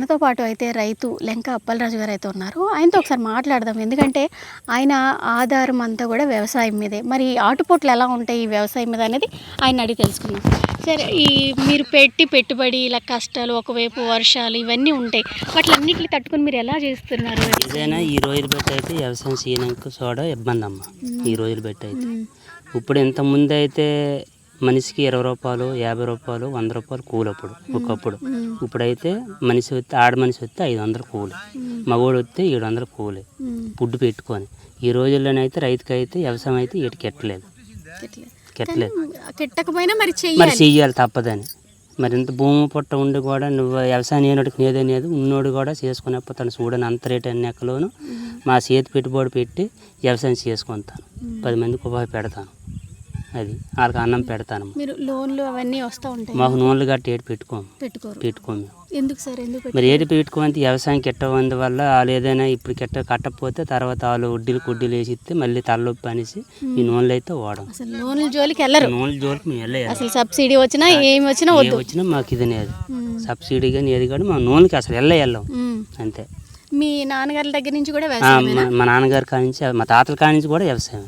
మనతో పాటు అయితే రైతు లెంక అప్పలరాజు గారు అయితే ఉన్నారు. ఆయనతో ఒకసారి మాట్లాడదాం. ఎందుకంటే ఆయన ఆధారం అంతా కూడా వ్యవసాయం మీదే. మరి ఆటుపోట్లు ఎలా ఉంటాయి ఈ వ్యవసాయం మీద అనేది ఆయన అడిగి తెలుసుకుందాం. సరే, మీరు పెట్టుబడి ఇలా కష్టాలు, ఒకవైపు వర్షాలు ఇవన్నీ ఉంటాయి. వాటిలన్నిటిని తట్టుకొని మీరు ఎలా చేస్తున్నారు? ఏదైనా ఈ రోజులు బట్టి అయితే వ్యవసాయం చేయడానికి చూడ ఇబ్బంది అమ్మ. ఈ రోజులు బట్టి అయితే ఇప్పుడు ఇంతకుముందు అయితే మనిషికి 20 రూపాయలు, 50 రూపాయలు, 100 రూపాయలు కూలప్పుడు ఒకప్పుడు. ఇప్పుడైతే మనిషి వస్తే ఆడ మనిషి వస్తే 500 కూలి, మగోడు వస్తే 700 కూలి ఫుడ్ పెట్టుకొని. ఈ రోజుల్లోనైతే రైతుకి అయితే వ్యవసాయం అయితే ఇటు కెట్టలేదు. మరి చెయ్యాలి తప్పదని. మరి ఇంత భూమి పుట్ట ఉండి కూడా నువ్వు వ్యవసాయం నేనోడికి నేదనేది ఉన్నోడు కూడా చేసుకునేపోతాను. చూడని అంత రేటు అన్ని ఎక్కలోను మా చేతి పెట్టుబడి పెట్టి వ్యవసాయం చేసుకుంటాను. 10 మందికి ఉపాధి పెడతాను. అది వాళ్ళకి అన్నం పెడతాను. మీరు లోన్లు అవన్నీ వస్తూ ఉంటాయి. మాకు నూనెలు గట్టి ఏడు పెట్టుకోము. ఎందుకు సార్? ఎందుకు మరి ఏడు పెట్టుకోమంటే వ్యవసాయం కిట్టవంది వల్ల వాళ్ళు ఏదైనా ఇప్పుడు కట్టకపోతే తర్వాత వాళ్ళు వడ్డీలు వేసి ఇస్తే మళ్ళీ తలనొప్పి అనేసి ఈ నూనెలు అయితే వాడడం. అసలు నూనెల జోలికి వెళ్ళరు. నూనెల జోలికి మేము వెళ్ళాలి. అసలు సబ్సిడీ వచ్చినా ఏమి వచ్చినా మాకు ఇది లేదు. సబ్సిడీ కానీ ఏది కానీ మా నూనెకి అసలు వెళ్ళం అంతే. మీ నాన్నగారి దగ్గర నుంచి కూడా మా నాన్నగారి కాడి నుంచి మా తాతల కాడి నుంచి కూడా వ్యవసాయం.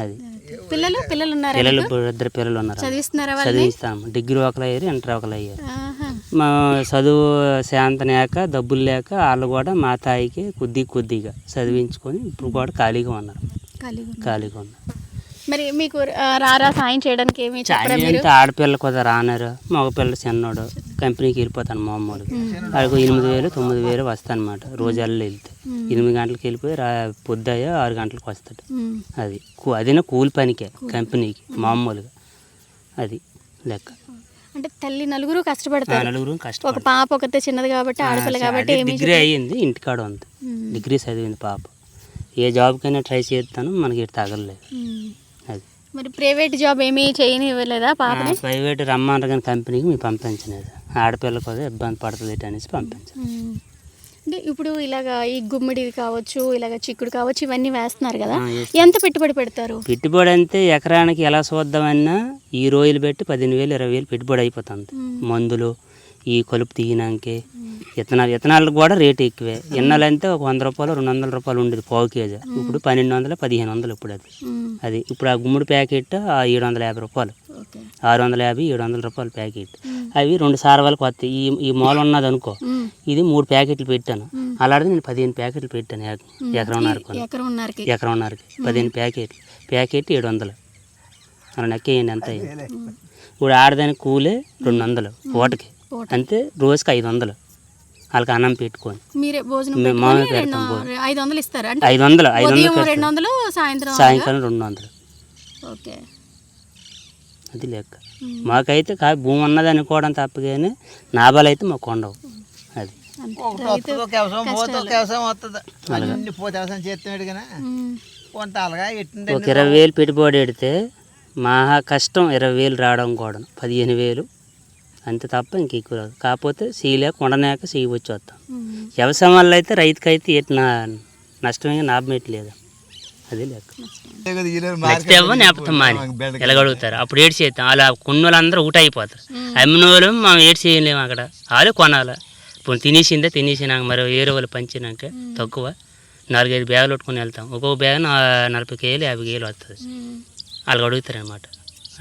అది పిల్లలు ఉన్నారు. ఇద్దరు పిల్లలు ఉన్నారు. చదివిస్తాము. డిగ్రీ ఒకరు అయ్యారు, ఇంటర్ ఒకరు అయ్యారు. మా చదువు శాంతనేక డబ్బులు లేక వాళ్ళు కూడా మా తాయికి కొద్దిగా చదివించుకొని ఇప్పుడు కూడా ఖాళీగా ఉన్నారు. మరి మీకు రారా సాయం చేయడానికి ఏమి ఆడపిల్ల కొద్దిగా రానారు, మగపిల్ల చిన్నోడు కంపెనీకి వెళ్ళిపోతాను. మామూలుగా వాళ్ళకు 8,000 9,000 వస్తానమాట. రోజు వెళ్తే 8 గంటలకు వెళ్ళిపోయి పొద్దుయ్యా 6 గంటలకు వస్తాడు. అదినా కూలి పనికే కంపెనీకి మామూలుగా. అది లెక్క. అంటే తల్లి నలుగురు కష్టపడతారు. ఒక పాప ఒకతే చిన్నది కాబట్టి, ఆడపిల్ల కాబట్టి. డిగ్రీ అయ్యింది, ఇంటికాడ ఉంది. డిగ్రీ చదివింది పాప. ఏ జాబ్కైనా ట్రై చేస్తాను, మనకి తగలలేదు. అది మరి ప్రైవేట్ జాబ్ ఏమీ చేయనివ్వలేదా పాప? ప్రైవేట్ రమ్మంటారు కానీ కంపెనీకి మేము పంపించలేదు. ఆడపిల్ల కూడా ఇబ్బంది పడుతుంది అనేసి పంపించాను. అంటే ఇప్పుడు ఇలాగా ఈ గుమ్మడి కావచ్చు, ఇలాగ చిక్కుడు కావచ్చు, ఇవన్నీ వేస్తున్నారు కదా, ఎంత పెట్టుబడి పెడతారు? పెట్టుబడి అంటే ఎకరానికి ఎలా చూద్దామన్నా ఈ రోజులు పెట్టి 15,000 20,000 పెట్టుబడి అయిపోతుంది. మందులు ఈ కలుపు తీయడానికి విత్తనాలకు కూడా రేటు ఎక్కువే. ఎన్నాలంటే ఒక 100 రూపాయలు 200 రూపాయలు ఉండేది పావు కేజీ. ఇప్పుడు 1200 1500 ఇప్పుడు. అది ఇప్పుడు ఆ గుమ్మడి ప్యాకెట్ 750 రూపాయలు, 650 700 రూపాయలు ప్యాకెట్. అవి 2 సార్వాలకు వస్తాయి. ఈ మూల ఉన్నది అనుకో, ఇది 3 ప్యాకెట్లు పెట్టాను. అలాంటిది నేను 15 ప్యాకెట్లు పెట్టాను. ఎకరంన్నరకి 15 ప్యాకెట్ 700. అలా నెక్కేయండి ఎంత అయింది. ఇప్పుడు ఆడదానికి కూలే 200 పూటకి, అంతే. రోజుకి 500 వాళ్ళకి అన్నం పెట్టుకొని పెడతాం. 500 సాయంకాలం 200. అది లెక్క. మాకైతే భూమి ఉన్నది అనుకోవడం తప్ప కానీ లాభాలు అయితే మాకు ఉండవు. అది ఒక 20,000 పెట్టుబడి పెడితే మహా కష్టం. 20,000 రావడం కూడా 15,000 అంతే తప్ప ఇంకెక్కువ రాదు. కాకపోతే చేయలేక ఉండలేక చేయవచ్చు వస్తాం. వ్యవసాయం వల్ల అయితే రైతుకైతే నష్టమే, లాభం ఎట్లేదు. అది లెక్క. నేపథ్యం మాని ఎలాగడుగుతారు అప్పుడు ఏడు చేస్తాం. అలా కొన్ని వాళ్ళందరూ ఊట అయిపోతారు. అమ్మిన వాళ్ళు మనం ఏడు చేయలేము. అక్కడ వాళ్ళే కొనాలి. ఇప్పుడు తినేసినాక మరి వేరే వాళ్ళు పంచినాక తక్కువ 4-5 బ్యాగులు పట్టుకొని వెళ్తాం. ఒక్కొక్క బ్యాగ్ 40 కేజీలు 50 కేజీలు వస్తుంది. వాళ్ళకి అడుగుతారు అన్నమాట.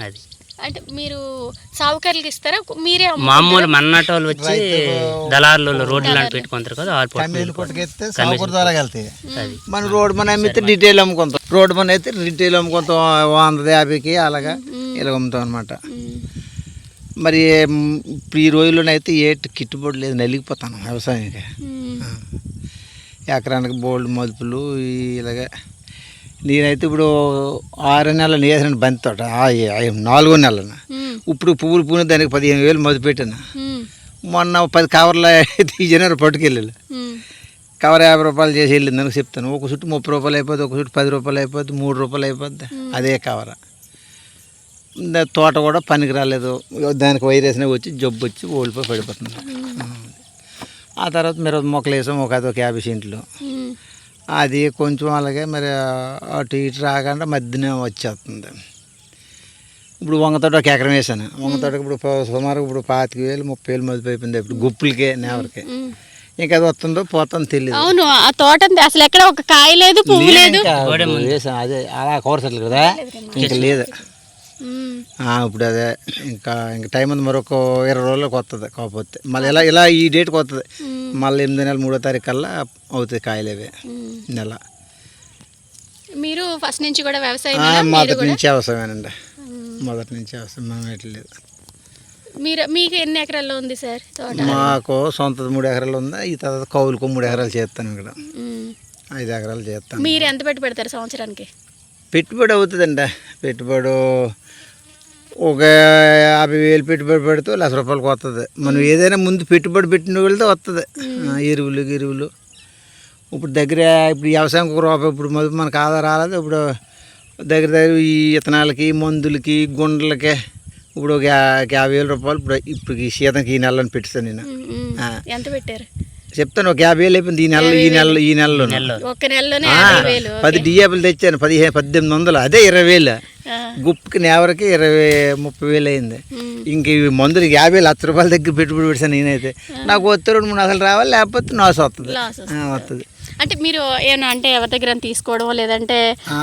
అది అంటే మీరు సాగుకారులకు ఇస్తారా? మీరే మామూలు మన్నట వాళ్ళు వచ్చి దళారులు రోడ్లు లాంటి పెట్టుకుంటారు కదా, మన రోడ్ మన అమ్మితే డీటెయిల్ అమ్ముకుంటాం. రోడ్ మన అయితే రిటైల్ అమ్ముకుంటాం. 150కి అలాగా ఇలా అమ్ముతాం అనమాట. మరి ఇప్పుడు ఈ రోజుల్లోనైతే గిట్టుబాటు లేదు, నలిగిపోతాను వ్యవసాయానికి. ఎకరానికి బోల్డ్ మదుపులు ఇలాగే. నేనైతే ఇప్పుడు 6 నెలలు వేసాను బంతి తోట, 4వ నెలన. ఇప్పుడు పువ్వులు పూని దానికి 15,000 మదుపు పెట్టాను. మొన్న 10 కవర్లు తీసినారు పట్టుకెళ్ళి. కవర్ 50 రూపాయలు చేసి వెళ్ళింది అని చెప్తాను. ఒక చుట్టూ 30 రూపాయలు అయిపోద్ది, ఒక చుట్టూ 10 రూపాయలు అయిపోద్ది, 3 రూపాయలు అయిపోద్ది. అదే కవర. తోట కూడా పనికి రాలేదు. దానికి వైరస్నే వచ్చి జబ్బు వచ్చి ఓడిపోయి పడిపోతుంది. ఆ తర్వాత మీరు మొక్కలు వేసాం ఒక 50 సెంట్లు. అది కొంచెం అలాగే మరి అటు ఇటు రాకుండా మధ్యనే వచ్చేస్తుంది. ఇప్పుడు వంగ తోట ఒక ఎకరం వేసాను. వంగ తోటకి ఇప్పుడు సుమారు ఇప్పుడు 25,000 30,000 మదుపు అయిపోయింది ఇప్పుడు గుప్పులకే నేవరకే. ఇంకా అది వస్తుందో పోతుందో తెలియదు. అవును, ఆ తోట అసలు ఎక్కడ ఒక కాయ లేదు, పువ్వు లేదు. వేసాను అదే అలా కోరసట్లు కదా, ఇంకా లేదు. ఇప్పుడు అదే ఇంకా టైం ఉంది, మరొక 20 రోజులకు వస్తుంది. కాకపోతే మళ్ళీ ఇలా ఈ డేట్కి వస్తుంది. మళ్ళీ 8 నెలలు 3వ తారీఖు కల్లా అవుతుంది కాయలేవే నెల. మీరు ఫస్ట్ నుంచి కూడా వ్యవసాయం? మొదటి నుంచి వ్యవసాయమేనండి, మొదటి నుంచి వ్యవసాయం. మనం ఎట్లేదు. మీకు ఎన్ని ఎకరాల్లో ఉంది సార్ తోట? మాకు సొంత 3 ఎకరాలు ఉంది. ఈ తర్వాత కౌలుకు 3 ఎకరాలు చేస్తాను. ఇక్కడ 5 ఎకరాలు చేస్తాను. మీరు ఎంత పెడతారు సంవత్సరానికి? పెట్టుబడి అవుతుందండి. పెట్టుబడి ఒక 50,000 పెట్టుబడి పెడితే ₹1,00,000 వస్తుంది. మనం ఏదైనా ముందు పెట్టుబడి పెట్టిన వెళ్తే వస్తుంది. ఎరువులు ఇప్పుడు దగ్గర ఇప్పుడు వ్యవసాయం రూపాయి ఇప్పుడు మదుపు మనకు ఆధార రాలేదు. ఇప్పుడు దగ్గర ఈ విత్తనాలకి మందులకి గుండ్లకి ఇప్పుడు ఒక ₹50,000 ఇప్పుడు ఈ సీతంకి ఈ నెలలో పెట్టాను నేను. ఎంత పెట్టారు చెప్తాను. ఒక 50,000 అయిపోయింది ఈ నెలలో. ఒక నెలలోనే 10 డిఏపీలు తెచ్చాను. 1800 అదే 20,000. గుప్పుకి నేవరకి 20-30,000 అయింది. ఇంక ఇవి మందులు ₹50,000 దగ్గర పెట్టుబడి పెట్టాను నేనైతే. నాకు వస్తే 2-3 అసలు రావాలి, లేకపోతే నాసు వస్తుంది. అంటే మీరు ఏమన్నా అంటే ఎవరి దగ్గర తీసుకోవడం లేదంటే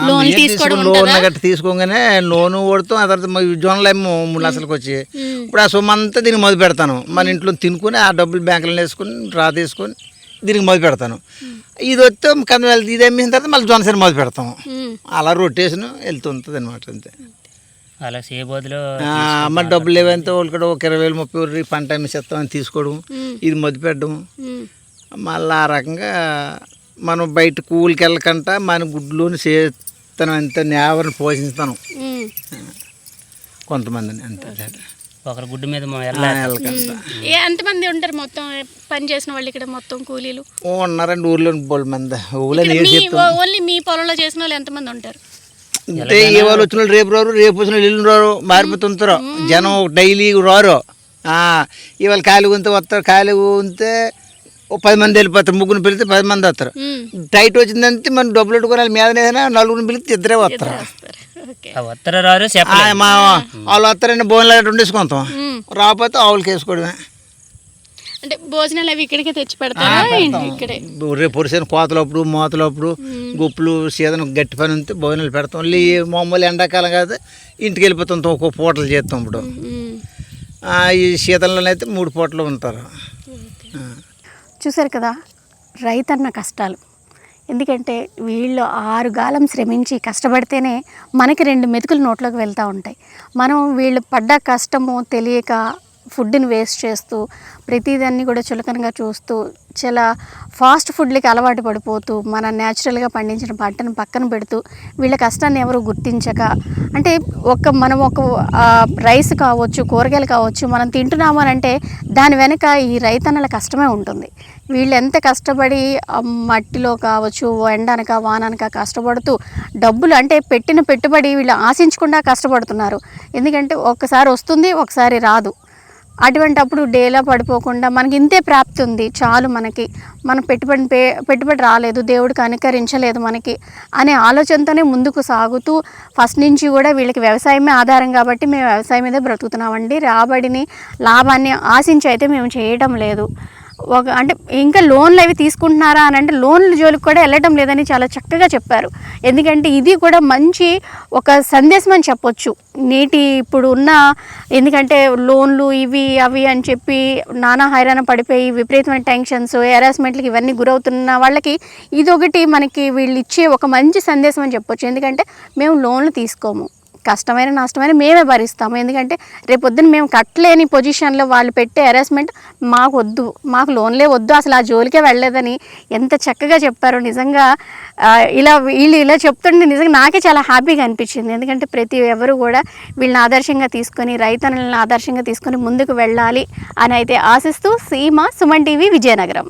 లోన్ తీసుకోవడం? లోన్ గట్రా తీసుకోగానే లోను కొడతాం. ఆ తర్వాత జొన్నలు ఏమో ₹3,00,000 వచ్చి ఇప్పుడు ఆ సొమ్ము అంతా దీనికి మొదలు పెడతాను. మన ఇంట్లో తినుకొని ఆ డబ్బులు బ్యాంకులో వేసుకొని తీసుకొని దీనికి మొదలు పెడతాను. ఇది వస్తే కంది ఇది అమ్మిన తర్వాత మళ్ళీ జొన్నసరి మొదలు పెడతాము. అలా రొటేషన్ వెళ్తుంటుంది అనమాట. అంతే. అలా చేయబోదులో మరి డబ్బులు ఏవైతే వాళ్ళకి ఒక 20,000-30,000 పంట అమ్మిసేస్తామని తీసుకోవడం, ఇది మొదలు పెట్టడం. మళ్ళీ ఆ రకంగా మనం బయట కూలికి వెళ్ళకంట మన గుడ్లోని చేస్తాను. అంతే నేవరిని పోషిస్తాను కొంతమందిని. అంతే. ఒకరి గుడ్డు మీద ఎంతమంది ఉంటారు మొత్తం పని చేసిన వాళ్ళు ఇక్కడ మొత్తం కూలీలు? ఉన్నారండి ఊర్లో బోల్ మంది. ఓన్లీ మీ పొలంలో చేసిన వాళ్ళు ఎంతమంది ఉంటారు? అంటే ఏ వాళ్ళు వచ్చిన వాళ్ళు రేపు రారు, రేపు వచ్చిన వాళ్ళు ఎల్లుండి రారు, మారిపోతుంటారు జనం. డైలీ రారు. ఇవాళ ఖాళీ ఉంటే వస్తారు. ఖాళీ ఉంటే 10 మంది వెళ్ళిపోతారు. 3 పిలిస్తే 10 మంది వస్తారు. టైట్ వచ్చిందంటే మనం డబ్బులు పెట్టుకోవాలి. మీద 4 పిలిస్తే 2 వస్తారు. వాళ్ళు వస్తారండి భోజనాలు వండేసుకుంటాం. రాకపోతే ఆవులకి వేసుకోవడమే. అంటే భోజనాలు అవి ఇక్కడికే తెచ్చి పెడతారా? రేపు పొరిసిన కోతలప్పుడు మోతలప్పుడు గుప్పులు సీజన్ గట్టి పని ఉంటే భోజనాలు పెడతాం. మామూలు ఎండాకాలం కాదు ఇంటికి వెళ్ళిపోతాం. ఒక్కో పూటలు చేస్తాం. ఇప్పుడు ఈ శీతంలోనైతే 3 పూటలు ఉంటారు. చూసారు కదా రైతన్న కష్టాలు. ఎందుకంటే వీళ్ళు 6 గాలం శ్రమించి కష్టపడితేనే మనకి 2 మెతుకులు నోట్లోకి వెళ్తూ ఉంటాయి. మనం వీళ్ళు పడ్డ కష్టము తెలియక ఫుడ్ని వేస్ట్ చేస్తూ ప్రతిదాన్ని కూడా చులకనగా చూస్తూ చాలా ఫాస్ట్ ఫుడ్లకి అలవాటు పడిపోతూ మన న్యాచురల్గా పండించిన పంటను పక్కన పెడుతూ వీళ్ళ కష్టాన్ని ఎవరు గుర్తించక, అంటే మనం ఒక రైస్ కావచ్చు, కూరగాయలు కావచ్చు మనం తింటున్నాము అని అంటే దాని వెనక ఈ రైతన్నల కష్టమే ఉంటుంది. వీళ్ళు ఎంత కష్టపడి మట్టిలో కావచ్చు, ఎండనక వాననక కష్టపడుతూ డబ్బులు అంటే పెట్టిన పెట్టుబడి వీళ్ళు ఆశించకుండా కష్టపడుతున్నారు. ఎందుకంటే ఒకసారి వస్తుంది, ఒకసారి రాదు. అటువంటి అప్పుడు డేలా పడిపోకుండా మనకి ఇంతే ప్రాప్తి ఉంది చాలు, మనం పెట్టుబడి రాలేదు, దేవుడికి అనుకరించలేదు మనకి అనే ఆలోచనతోనే ముందుకు సాగుతూ ఫస్ట్ నుంచి కూడా వీళ్ళకి వ్యవసాయమే ఆధారం కాబట్టి మేము వ్యవసాయం మీదే బ్రతుకుతున్నామండి. లాభాన్ని ఆశించి అయితే మేము చేయడం లేదు. అంటే ఇంకా లోన్లు అవి తీసుకుంటున్నారా అని అంటే లోన్ల జోలికి కూడా వెళ్ళటం లేదని చాలా చక్కగా చెప్పారు. ఎందుకంటే ఇది కూడా మంచి ఒక సందేశం అని చెప్పొచ్చు. ఇప్పుడు ఉన్న ఎందుకంటే లోన్లు ఇవి అవి అని చెప్పి నానా హైరాణ పడిపోయి విపరీతమైన టెన్షన్స్, హెరాస్మెంట్లకి ఇవన్నీ గురవుతున్న వాళ్ళకి ఇదొకటి మనకి వీళ్ళు ఇచ్చే ఒక మంచి సందేశం అని చెప్పొచ్చు. ఎందుకంటే మేము లోన్లు తీసుకోము, కష్టమైన నష్టమైన మేమే భరిస్తాము. ఎందుకంటే రేపొద్దున మేము కట్టలేని పొజిషన్లో వాళ్ళు పెట్టే హెరాస్మెంట్ మాకు వద్దు, మాకు లోన్లే వద్దు, అసలు ఆ జోలికే వెళ్ళలేదని ఎంత చక్కగా చెప్పారో. నిజంగా వీళ్ళు ఇలా చెప్తుంటే నిజంగా నాకే చాలా హ్యాపీగా అనిపించింది. ఎందుకంటే ప్రతి ఎవరు కూడా వీళ్ళని ఆదర్శంగా తీసుకొని రైతన్నలను ఆదర్శంగా తీసుకొని ముందుకు వెళ్ళాలి అని అయితే ఆశిస్తూ సీమ సుమన్ టీవీ విజయనగరం.